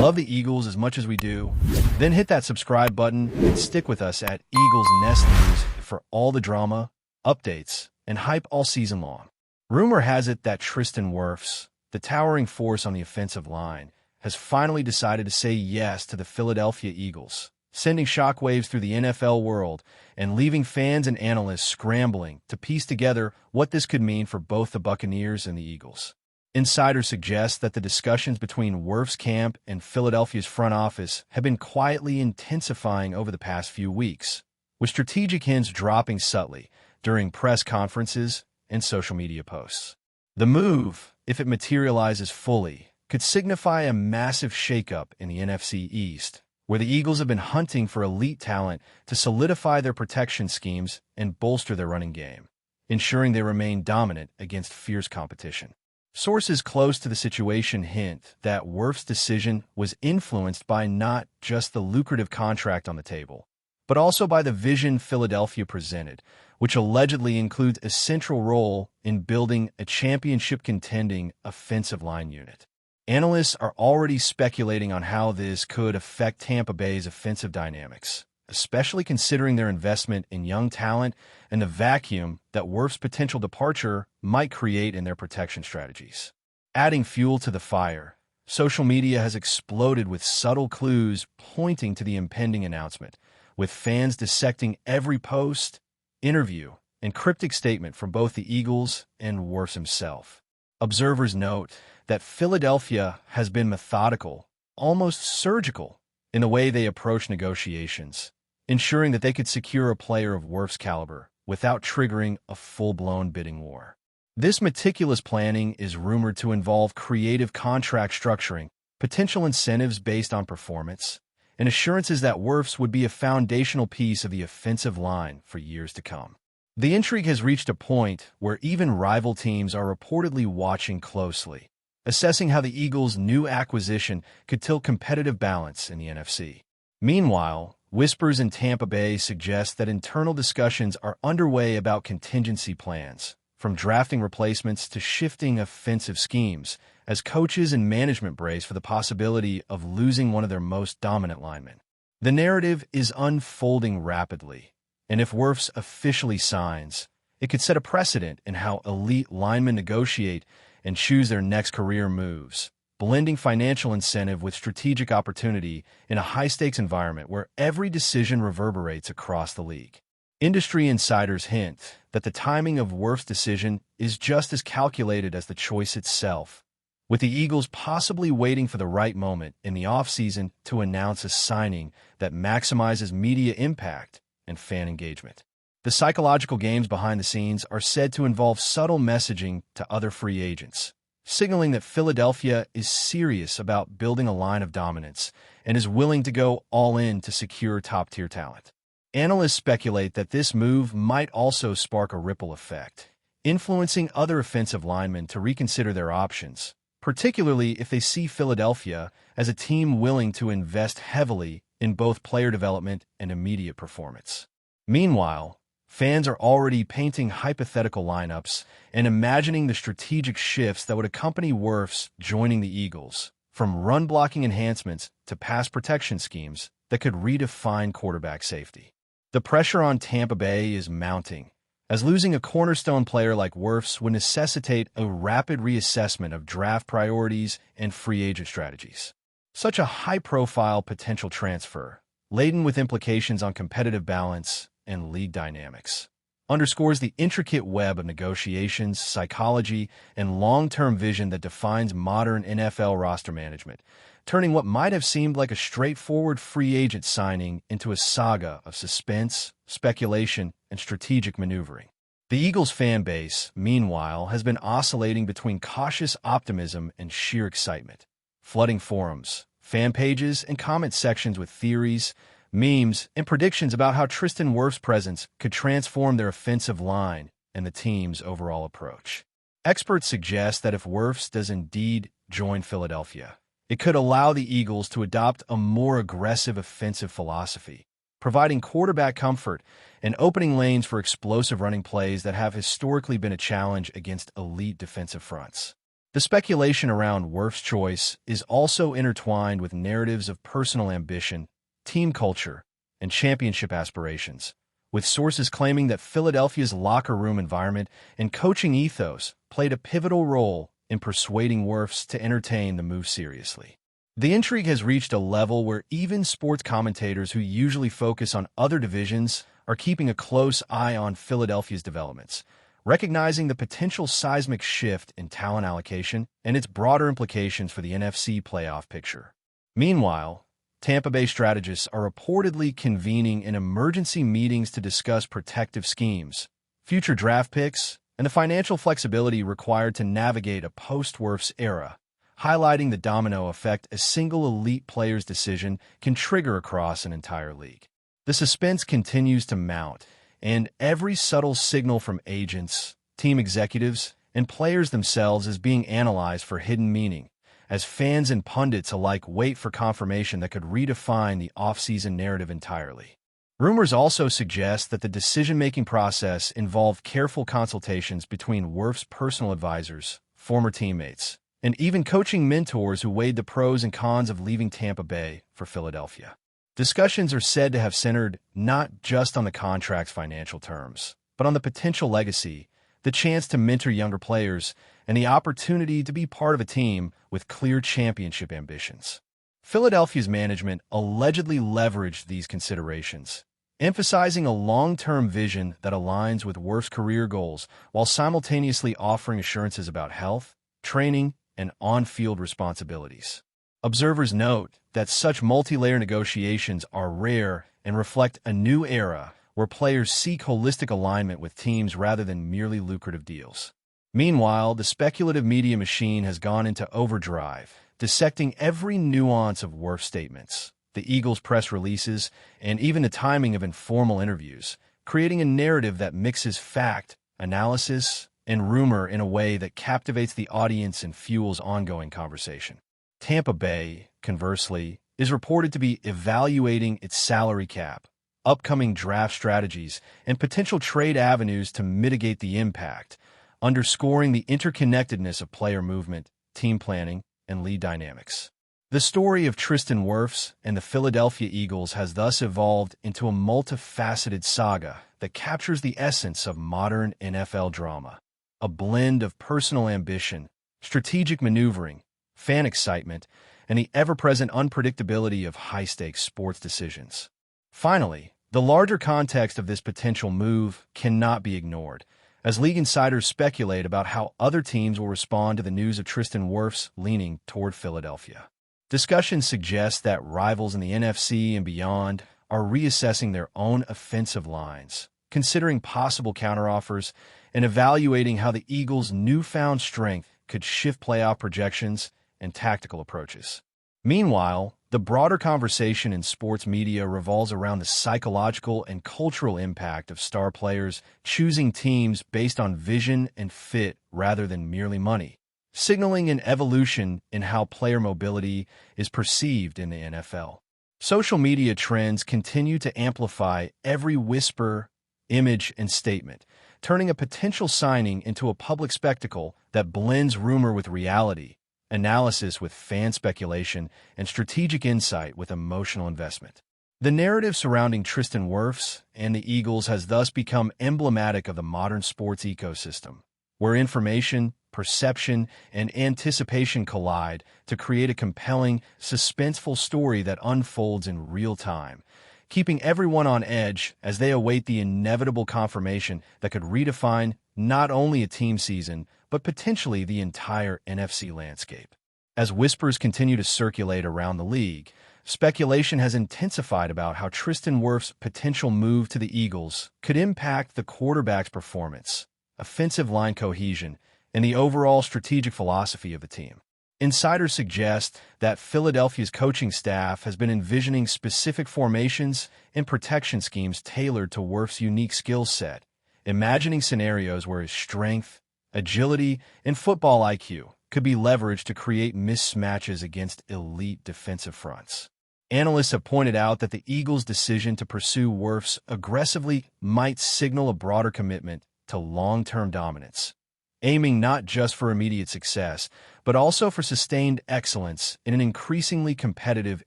Love the Eagles as much as we do? Then hit that subscribe button and stick with us at Eagles Nest News for all the drama, updates, and hype all season long. Rumor has it that TRISTAN WIRFS, the towering force on the offensive line, has finally decided to say yes to the Philadelphia Eagles, sending shockwaves through the NFL world and leaving fans and analysts scrambling to piece together what this could mean for both the Buccaneers and the Eagles. Insiders suggest that the discussions between WIRFS camp and Philadelphia's front office have been quietly intensifying over the past few weeks, with strategic hints dropping subtly during press conferences and social media posts. The move, if it materializes fully, could signify a massive shakeup in the NFC East, where the Eagles have been hunting for elite talent to solidify their protection schemes and bolster their running game, ensuring they remain dominant against fierce competition. Sources close to the situation hint that WIRF's decision was influenced by not just the lucrative contract on the table, but also by the vision Philadelphia presented, which allegedly includes a central role in building a championship-contending offensive line unit. Analysts are already speculating on how this could affect Tampa Bay's offensive dynamics, especially considering their investment in young talent and the vacuum that WIRF's potential departure might create in their protection strategies. Adding fuel to the fire, social media has exploded with subtle clues pointing to the impending announcement, with fans dissecting every post, interview, and cryptic statement from both the Eagles and WIRFS himself. Observers note that Philadelphia has been methodical, almost surgical, in the way they approach negotiations, ensuring that they could secure a player of WIRF's caliber without triggering a full-blown bidding war. This meticulous planning is rumored to involve creative contract structuring, potential incentives based on performance, and assurances that WIRFS would be a foundational piece of the offensive line for years to come. The intrigue has reached a point where even rival teams are reportedly watching closely, assessing how the Eagles' new acquisition could tilt competitive balance in the NFC. Meanwhile, whispers in Tampa Bay suggest that internal discussions are underway about contingency plans, from drafting replacements to shifting offensive schemes, as coaches and management brace for the possibility of losing one of their most dominant linemen. The narrative is unfolding rapidly, and if WIRFS officially signs, it could set a precedent in how elite linemen negotiate and choose their next career moves, blending financial incentive with strategic opportunity in a high-stakes environment where every decision reverberates across the league. Industry insiders hint that the timing of WIRF's decision is just as calculated as the choice itself, with the Eagles possibly waiting for the right moment in the offseason to announce a signing that maximizes media impact and fan engagement. The psychological games behind the scenes are said to involve subtle messaging to other free agents, signaling that Philadelphia is serious about building a line of dominance and is willing to go all in to secure top-tier talent. Analysts speculate that this move might also spark a ripple effect, influencing other offensive linemen to reconsider their options, particularly if they see Philadelphia as a team willing to invest heavily in both player development and immediate performance. Meanwhile, fans are already painting hypothetical lineups and imagining the strategic shifts that would accompany WIRFS joining the Eagles, from run-blocking enhancements to pass protection schemes that could redefine quarterback safety. The pressure on Tampa Bay is mounting, as losing a cornerstone player like WIRFS would necessitate a rapid reassessment of draft priorities and free agent strategies. Such a high-profile potential transfer, laden with implications on competitive balance and league dynamics, underscores the intricate web of negotiations, psychology, and long-term vision that defines modern NFL roster management, turning what might have seemed like a straightforward free agent signing into a saga of suspense, speculation, and strategic maneuvering. The Eagles fan base, meanwhile, has been oscillating between cautious optimism and sheer excitement, flooding forums, fan pages, and comment sections with theories, memes, and predictions about how TRISTAN WIRFS' presence could transform their offensive line and the team's overall approach. Experts suggest that if WIRFS does indeed join Philadelphia, it could allow the Eagles to adopt a more aggressive offensive philosophy, providing quarterback comfort and opening lanes for explosive running plays that have historically been a challenge against elite defensive fronts. The speculation around WIRFS' choice is also intertwined with narratives of personal ambition, team culture, and championship aspirations, with sources claiming that Philadelphia's locker room environment and coaching ethos played a pivotal role in persuading WIRFS to entertain the move seriously. The intrigue has reached a level where even sports commentators who usually focus on other divisions are keeping a close eye on Philadelphia's developments, recognizing the potential seismic shift in talent allocation and its broader implications for the NFC playoff picture. Meanwhile, Tampa Bay strategists are reportedly convening in emergency meetings to discuss protective schemes, future draft picks, and the financial flexibility required to navigate a post-WIRFS era, highlighting the domino effect a single elite player's decision can trigger across an entire league. The suspense continues to mount, and every subtle signal from agents, team executives, and players themselves is being analyzed for hidden meaning, as fans and pundits alike wait for confirmation that could redefine the offseason narrative entirely. Rumors also suggest that the decision-making process involved careful consultations between WIRF's personal advisors, former teammates, and even coaching mentors who weighed the pros and cons of leaving Tampa Bay for Philadelphia. Discussions are said to have centered not just on the contract's financial terms, but on the potential legacy, the chance to mentor younger players, and the opportunity to be part of a team with clear championship ambitions. Philadelphia's management allegedly leveraged these considerations, emphasizing a long-term vision that aligns with WIRF's career goals while simultaneously offering assurances about health, training, and on-field responsibilities. Observers note that such multi-layer negotiations are rare and reflect a new era where players seek holistic alignment with teams rather than merely lucrative deals. Meanwhile, the speculative media machine has gone into overdrive, dissecting every nuance of WIRF statements, the Eagles' press releases, and even the timing of informal interviews, creating a narrative that mixes fact, analysis, and rumor in a way that captivates the audience and fuels ongoing conversation. Tampa Bay, conversely, is reported to be evaluating its salary cap, upcoming draft strategies, and potential trade avenues to mitigate the impact, underscoring the interconnectedness of player movement, team planning, and lead dynamics. The story of Tristan WIRFS and the Philadelphia Eagles has thus evolved into a multifaceted saga that captures the essence of modern NFL drama, a blend of personal ambition, strategic maneuvering, fan excitement, and the ever-present unpredictability of high-stakes sports decisions. Finally, the larger context of this potential move cannot be ignored, as league insiders speculate about how other teams will respond to the news of Tristan WIRFS leaning toward Philadelphia. Discussions suggest that rivals in the NFC and beyond are reassessing their own offensive lines, considering possible counteroffers, and evaluating how the Eagles' newfound strength could shift playoff projections and tactical approaches. Meanwhile, the broader conversation in sports media revolves around the psychological and cultural impact of star players choosing teams based on vision and fit rather than merely money, signaling an evolution in how player mobility is perceived in the NFL. Social media trends continue to amplify every whisper, image, and statement, turning a potential signing into a public spectacle that blends rumor with reality, analysis with fan speculation, and strategic insight with emotional investment. The narrative surrounding Tristan WIRFS and the Eagles has thus become emblematic of the modern sports ecosystem, where information, perception, and anticipation collide to create a compelling, suspenseful story that unfolds in real time, keeping everyone on edge as they await the inevitable confirmation that could redefine not only a team season, but potentially the entire NFC landscape. As whispers continue to circulate around the league, speculation has intensified about how Tristan WIRFS' potential move to the Eagles could impact the quarterback's performance, offensive line cohesion, and the overall strategic philosophy of the team. Insiders suggest that Philadelphia's coaching staff has been envisioning specific formations and protection schemes tailored to WIRF's unique skill set, imagining scenarios where his strength, agility, and football IQ could be leveraged to create mismatches against elite defensive fronts. Analysts have pointed out that the Eagles' decision to pursue WIRFS aggressively might signal a broader commitment to long-term dominance, aiming not just for immediate success, but also for sustained excellence in an increasingly competitive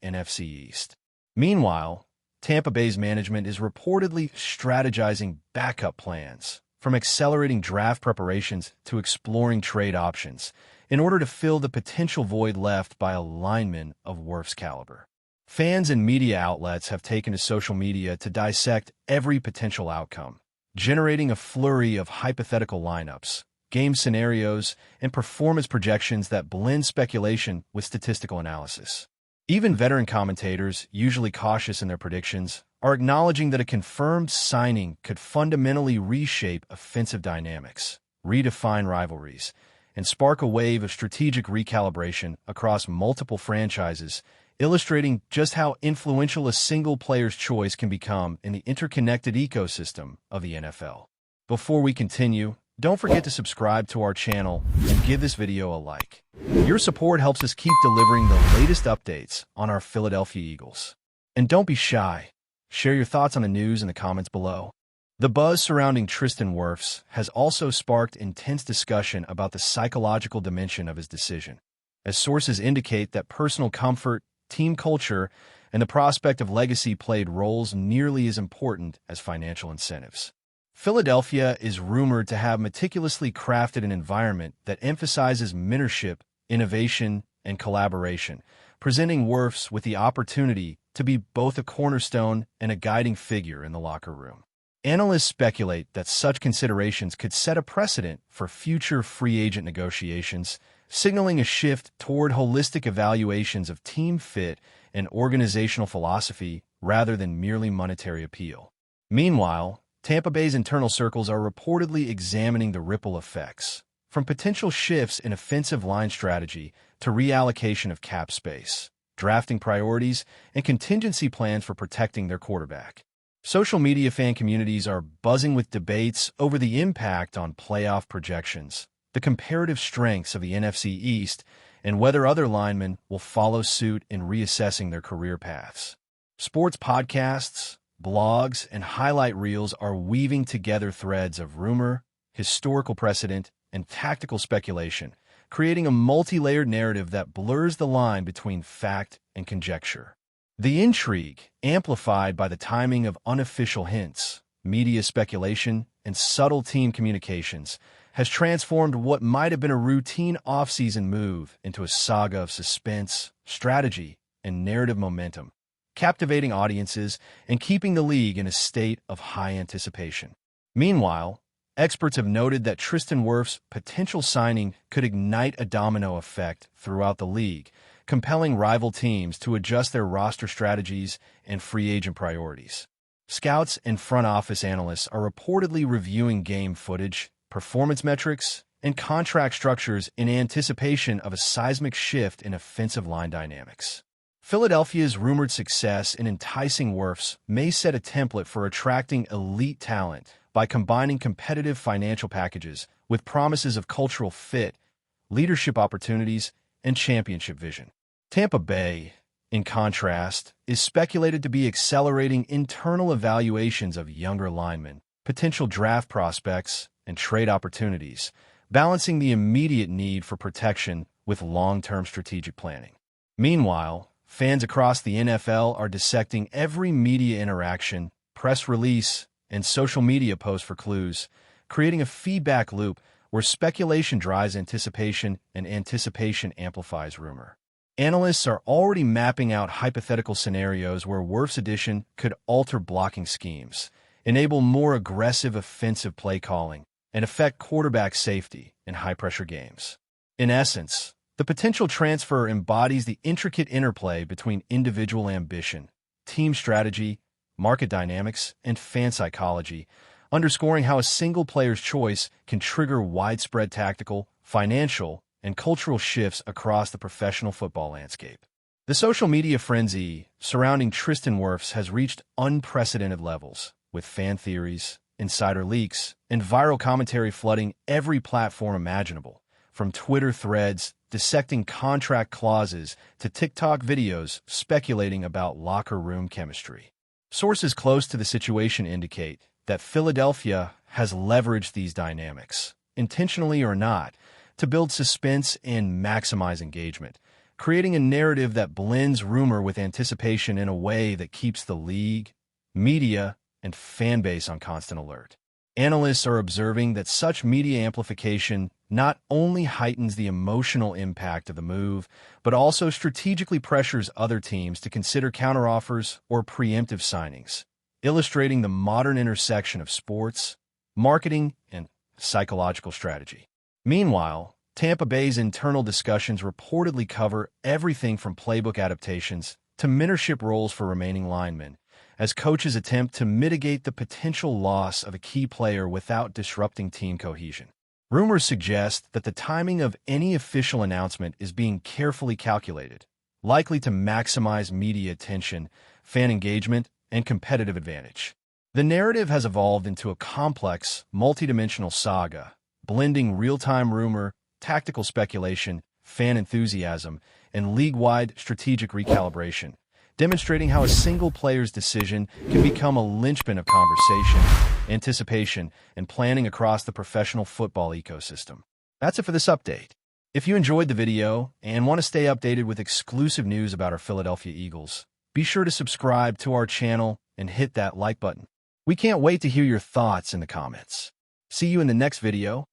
NFC East. Meanwhile, Tampa Bay's management is reportedly strategizing backup plans, from accelerating draft preparations to exploring trade options, in order to fill the potential void left by a lineman of WIRFS caliber. Fans and media outlets have taken to social media to dissect every potential outcome, generating a flurry of hypothetical lineups, game scenarios, and performance projections that blend speculation with statistical analysis. Even veteran commentators, usually cautious in their predictions, are acknowledging that a confirmed signing could fundamentally reshape offensive dynamics, redefine rivalries, and spark a wave of strategic recalibration across multiple franchises, illustrating just how influential a single player's choice can become in the interconnected ecosystem of the NFL. Before we continue, don't forget to subscribe to our channel and give this video a like. Your support helps us keep delivering the latest updates on our Philadelphia Eagles. And don't be shy. Share your thoughts on the news in the comments below. The buzz surrounding Tristan WIRFS has also sparked intense discussion about the psychological dimension of his decision, as sources indicate that personal comfort, team culture, and the prospect of legacy played roles nearly as important as financial incentives. Philadelphia is rumored to have meticulously crafted an environment that emphasizes mentorship, innovation, and collaboration, presenting WIRFS with the opportunity to be both a cornerstone and a guiding figure in the locker room. Analysts speculate that such considerations could set a precedent for future free agent negotiations, signaling a shift toward holistic evaluations of team fit and organizational philosophy rather than merely monetary appeal. Meanwhile, Tampa Bay's internal circles are reportedly examining the ripple effects, from potential shifts in offensive line strategy to reallocation of cap space, drafting priorities, and contingency plans for protecting their quarterback. Social media fan communities are buzzing with debates over the impact on playoff projections, the comparative strengths of the NFC East, and whether other linemen will follow suit in reassessing their career paths. Sports podcasts, blogs, and highlight reels are weaving together threads of rumor, historical precedent, and tactical speculation, creating a multi-layered narrative that blurs the line between fact and conjecture. The intrigue, amplified by the timing of unofficial hints, media speculation, and subtle team communications, has transformed what might have been a routine off-season move into a saga of suspense, strategy, and narrative momentum, captivating audiences and keeping the league in a state of high anticipation. Meanwhile, experts have noted that Tristan WIRFS' potential signing could ignite a domino effect throughout the league, compelling rival teams to adjust their roster strategies and free agent priorities. Scouts and front office analysts are reportedly reviewing game footage, performance metrics, and contract structures in anticipation of a seismic shift in offensive line dynamics. Philadelphia's rumored success in enticing WIRFS may set a template for attracting elite talent by combining competitive financial packages with promises of cultural fit, leadership opportunities, and championship vision. Tampa Bay, in contrast, is speculated to be accelerating internal evaluations of younger linemen, potential draft prospects, and trade opportunities, balancing the immediate need for protection with long-term strategic planning. Meanwhile, fans across the NFL are dissecting every media interaction, press release, and social media post for clues, creating a feedback loop where speculation drives anticipation and anticipation amplifies rumor. Analysts are already mapping out hypothetical scenarios where WIRFS addition could alter blocking schemes, enable more aggressive offensive play calling, and affect quarterback safety in high-pressure games. In essence, the potential transfer embodies the intricate interplay between individual ambition, team strategy, market dynamics, and fan psychology, underscoring how a single player's choice can trigger widespread tactical, financial, and cultural shifts across the professional football landscape. The social media frenzy surrounding Tristan WIRFS has reached unprecedented levels, with fan theories, insider leaks, and viral commentary flooding every platform imaginable, from Twitter threads dissecting contract clauses to TikTok videos speculating about locker room chemistry. Sources close to the situation indicate that Philadelphia has leveraged these dynamics, intentionally or not, to build suspense and maximize engagement, creating a narrative that blends rumor with anticipation in a way that keeps the league, media, and fan base on constant alert. Analysts are observing that such media amplification not only heightens the emotional impact of the move, but also strategically pressures other teams to consider counteroffers or preemptive signings, illustrating the modern intersection of sports, marketing, and psychological strategy. Meanwhile, Tampa Bay's internal discussions reportedly cover everything from playbook adaptations to mentorship roles for remaining linemen, as coaches attempt to mitigate the potential loss of a key player without disrupting team cohesion. Rumors suggest that the timing of any official announcement is being carefully calculated, likely to maximize media attention, fan engagement, and competitive advantage. The narrative has evolved into a complex, multidimensional saga, blending real-time rumor, tactical speculation, fan enthusiasm, and league-wide strategic recalibration, demonstrating how a single player's decision can become a linchpin of conversation, anticipation, and planning across the professional football ecosystem. That's it for this update. If you enjoyed the video and want to stay updated with exclusive news about our Philadelphia Eagles, be sure to subscribe to our channel and hit that like button. We can't wait to hear your thoughts in the comments. See you in the next video.